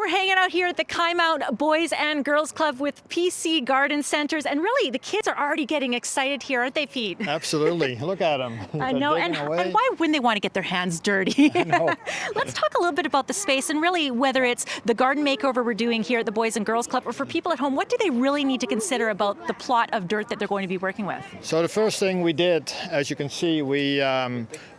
We're hanging out here at the Kaimount Boys and Girls Club with PC Garden Centers, and really the kids are already getting excited here, aren't they, Pete? Absolutely. Look at them. I know, and why wouldn't they want to get their hands dirty? I know. Let's talk a little bit about the space and really whether it's the garden makeover we're doing here at the Boys and Girls Club, or for people at home, what do they really need to consider about the plot of dirt that they're going to be working with? So the first thing we did, as you can see, we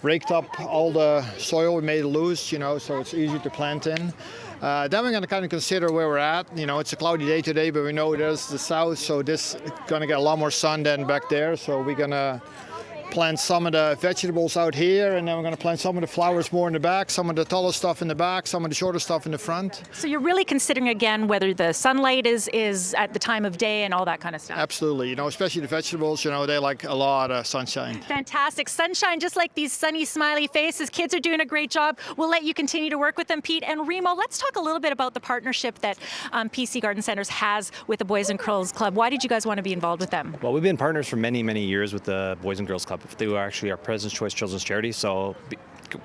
raked up all the soil, we made it loose, so it's easy to plant in. Then we're going to kind of consider where we're at. It's a cloudy day today, but we know there's the south, so this is going to get a lot more sun than back there. So we're going to plant some of the vegetables out here, and then we're going to plant some of the flowers more in the back, some of the taller stuff in the back, some of the shorter stuff in the front. So you're really considering, again, whether the sunlight is at the time of day and all that kind of stuff. Absolutely. Especially the vegetables, they like a lot of sunshine. Fantastic. Sunshine, just like these sunny, smiley faces. Kids are doing a great job. We'll let you continue to work with them, Pete. And Remo, let's talk a little bit about the partnership that PC Garden Centers has with the Boys and Girls Club. Why did you guys want to be involved with them? Well, we've been partners for many, many years with the Boys and Girls Club. They were actually our President's Choice Children's Charity, so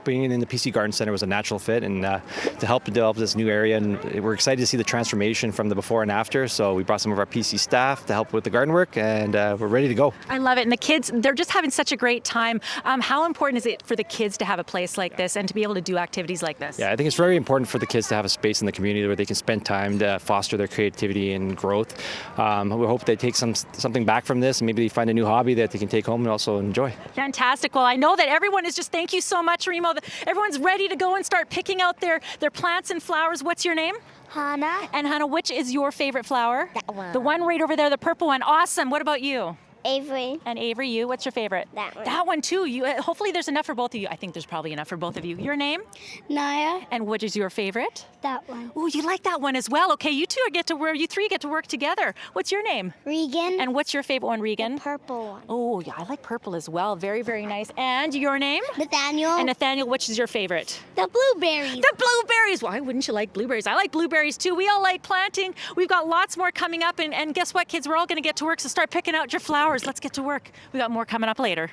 being in the PC Garden Center was a natural fit, and to help develop this new area, and we're excited to see the transformation from the before and after. So we brought some of our PC staff to help with the garden work, and we're ready to go. I love it, and the kids, they're just having such a great time. How important is it for the kids to have a place like this and to be able to do activities like this? Yeah, I think it's very important for the kids to have a space in the community where they can spend time to foster their creativity and growth. We hope they take something back from this, and maybe they find a new hobby that they can take home and also enjoy. Fantastic. Well, I know that everyone is just, thank you so much, Remo. Everyone's ready to go and start picking out their plants and flowers. What's your name? Hannah. And Hannah, which is your favorite flower? That one. The one right over there, the purple one. Awesome. What about you? Avery. And Avery, you? What's your favorite? That one. That one too. Hopefully there's enough for both of you. I think there's probably enough for both of you. Your name? Naya. And what is your favorite? That one. Oh, you like that one as well. Okay, you three get to work together. What's your name? Regan. And what's your favorite one, Regan? The purple one. Oh, yeah, I like purple as well. Very, very nice. And your name? Nathaniel. And Nathaniel, which is your favorite? The blueberries. The blueberries. Why wouldn't you like blueberries? I like blueberries too. We all like planting. We've got lots more coming up. And guess what, kids? We're all going to get to work. So start picking out your flowers. Let's get to work. We got more coming up later.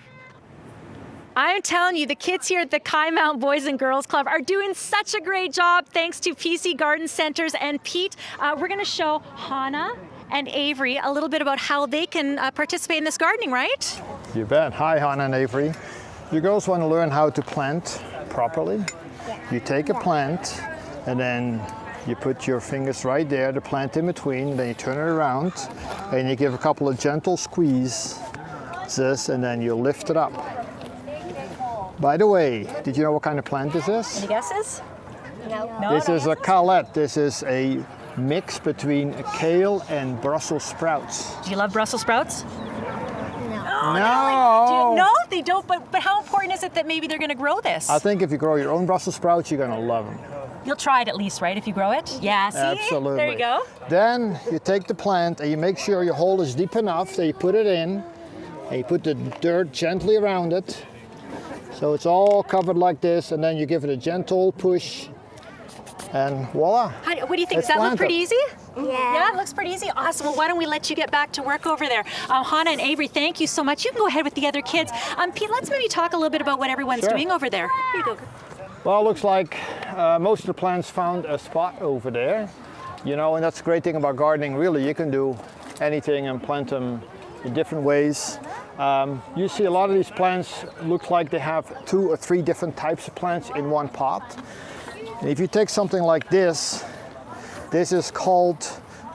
I'm telling you, the kids here at the Kaimount Boys and Girls Club are doing such a great job thanks to PC Garden Centers. And Pete, we're going to show Hannah and Avery a little bit about how they can participate in this gardening, right? You bet. Hi, Hannah and Avery. You girls want to learn how to plant properly? You take a plant and then you put your fingers right there, the plant in between, then you turn it around and you give a couple of gentle squeezes, and then you lift it up. By the way, did you know what kind of plant this is? Any guesses? No. This is a Calette. This is a mix between a kale and Brussels sprouts. Do you love Brussels sprouts? No. No, they don't. But how important is it that maybe they're going to grow this? I think if you grow your own Brussels sprouts, you're going to love them. You'll try it at least, right, if you grow it? Yeah, see? Absolutely. There you go. Then you take the plant and you make sure your hole is deep enough that you put it in, and you put the dirt gently around it. So it's all covered like this, and then you give it a gentle push, and voila. What do you think? It's Does that look planted. pretty easy? Yeah. It looks pretty easy. Awesome. Well, why don't we let you get back to work over there? Hannah and Avery, thank you so much. You can go ahead with the other kids. Pete, let's maybe talk a little bit about what everyone's Sure. doing over there. Here you go. Well, it looks like most of the plants found a spot over there. And that's the great thing about gardening, really. You can do anything and plant them in different ways. You see a lot of these plants look like they have 2 or 3 different types of plants in one pot. And if you take something like this is called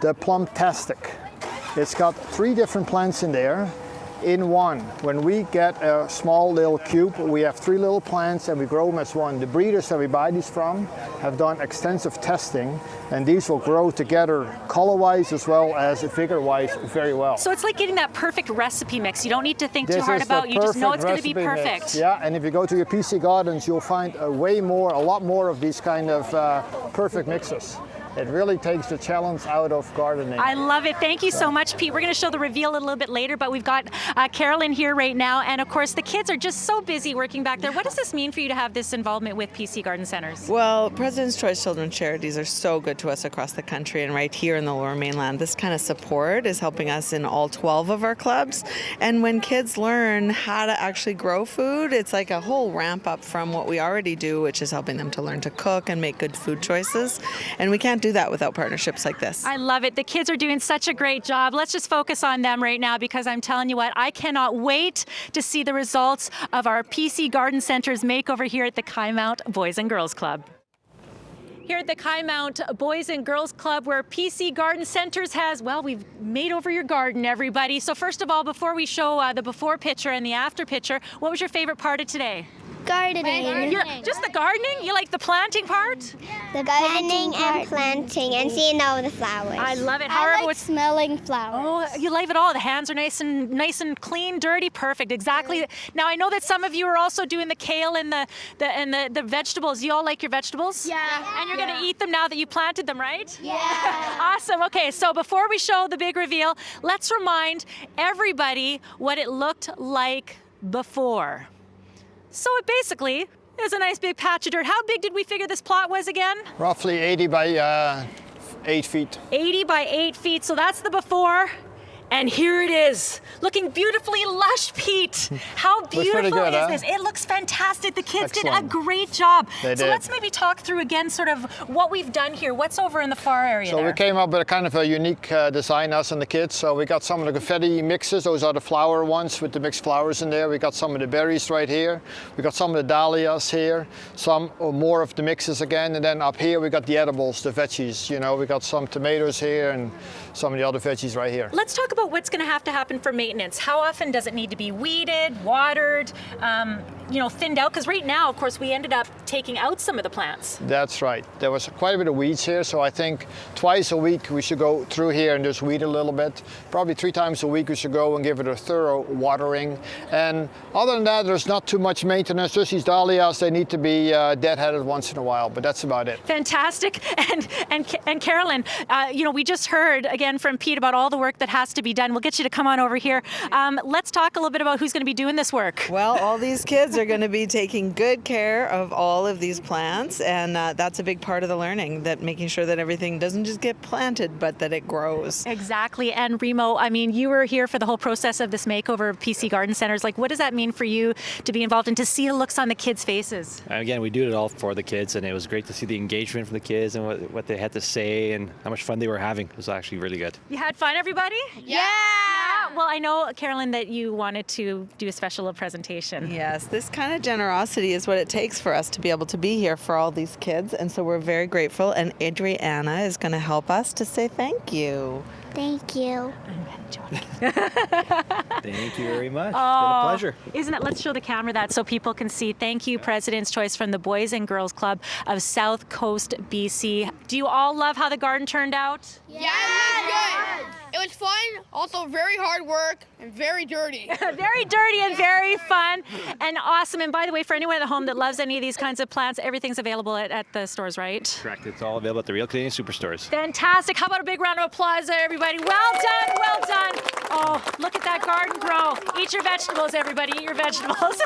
the Plumtastic. It's got 3 different plants in there in one. When we get a small little cube, we have 3 little plants and we grow them as one. The breeders that we buy these from have done extensive testing, and these will grow together color-wise as well as figure-wise very well. So it's like getting that perfect recipe mix. You don't need to think too hard about it. You just know it's going to be perfect. Mix. Yeah, and if you go to your PC Gardens, you'll find a lot more of these kind of perfect mixes. It really takes the challenge out of gardening. I love it. Thank you so much, Pete. We're going to show the reveal a little bit later, but we've got Carolyn here right now. And of course, the kids are just so busy working back there. What does this mean for you to have this involvement with PC Garden Centers? Well, President's Choice Children's Charities are so good to us across the country and right here in the Lower Mainland. This kind of support is helping us in all 12 of our clubs. And when kids learn how to actually grow food, it's like a whole ramp up from what we already do, which is helping them to learn to cook and make good food choices. And we can't can't do that without partnerships like this. I love it. The kids are doing such a great job. Let's just focus on them right now because I'm telling you what, I cannot wait to see the results of our PC Garden Center's makeover here at the Kymount Boys and Girls Club. Here at the Kymount Boys and Girls Club, where PC Garden Centers has, well, we've made over your garden, everybody. So first of all, before we show the before picture and the after picture, what was your favorite part of today? Gardening. Just the gardening? You like the planting part? The gardening and planting and seeing all the flowers. I love it. I However, like what's smelling flowers. Oh, you love it all. The hands are nice and clean, dirty, perfect. Exactly. Now I know that some of you are also doing the kale and the vegetables. You all like your vegetables? Yeah. And you're going to eat them now that you planted them, right? Yeah. Awesome. Okay, so before we show the big reveal, let's remind everybody what it looked like before. So it basically is a nice big patch of dirt. How big did we figure this plot was again? Roughly 80 by 8 feet. 80 by 8 feet, so that's the before. And here it is, looking beautifully lush, Pete. How beautiful pretty good, is huh? this? It looks fantastic. The kids did a Excellent. great job. They So did. let's maybe talk through again sort of what we've done here. What's over in the far area So there? we came up with a kind of a unique design, us and the kids. So we got some of the confetti mixes. Those are the flower ones with the mixed flowers in there. We got some of the berries right here. We got some of the dahlias here. Some or more of the mixes again. And then up here we got the edibles, the veggies. You know, we got some tomatoes here and some of the other veggies right here. Let's talk about what's going to happen for maintenance. How often does it need to be weeded, watered, thinned out? Because right now, of course, we ended up taking out some of the plants. That's right. There was quite a bit of weeds here, so I think twice a week we should go through here and just weed a little bit. Probably 3 times a week we should go and give it a thorough watering. And other than that, there's not too much maintenance. Just these dahlias, they need to be deadheaded once in a while, but that's about it. Fantastic. And Carolyn, we just heard again from Pete about all the work that has to be done. We'll get you to come on over here. Let's talk a little bit about who's going to be doing this work. Well, all these kids are going to be taking good care of all of these plants, and that's a big part of the learning, that making sure that everything doesn't just get planted, but that it grows. Exactly. And Remo, I mean, you were here for the whole process of this makeover of PC Garden Centers. Like, what does that mean for you to be involved and to see the looks on the kids' faces? Again, we do it all for the kids, and it was great to see the engagement from the kids and what they had to say and how much fun they were having. It was actually really good. You had fun, everybody? Yeah. Well, I know, Carolyn, that you wanted to do a special presentation. Yes, this kind of generosity is what it takes for us to be able to be here for all these kids, and so we're very grateful, and Adriana is going to help us to say thank you. Thank you. Thank you very much. It's been a pleasure. Isn't it? Let's show the camera that so people can see. Thank you, President's Choice from the Boys and Girls Club of South Coast, BC. Do you all love how the garden turned out? Yeah, it was good. It was fun, also very hard work and very dirty. Very dirty and very fun and awesome. And by the way, for anyone at home that loves any of these kinds of plants, everything's available at the stores, right? Correct. It's all available at the Real Canadian Superstores. Fantastic. How about a big round of applause there, everybody? Well done, well done. Oh, look at that garden grow. Eat your vegetables, everybody. Eat your vegetables.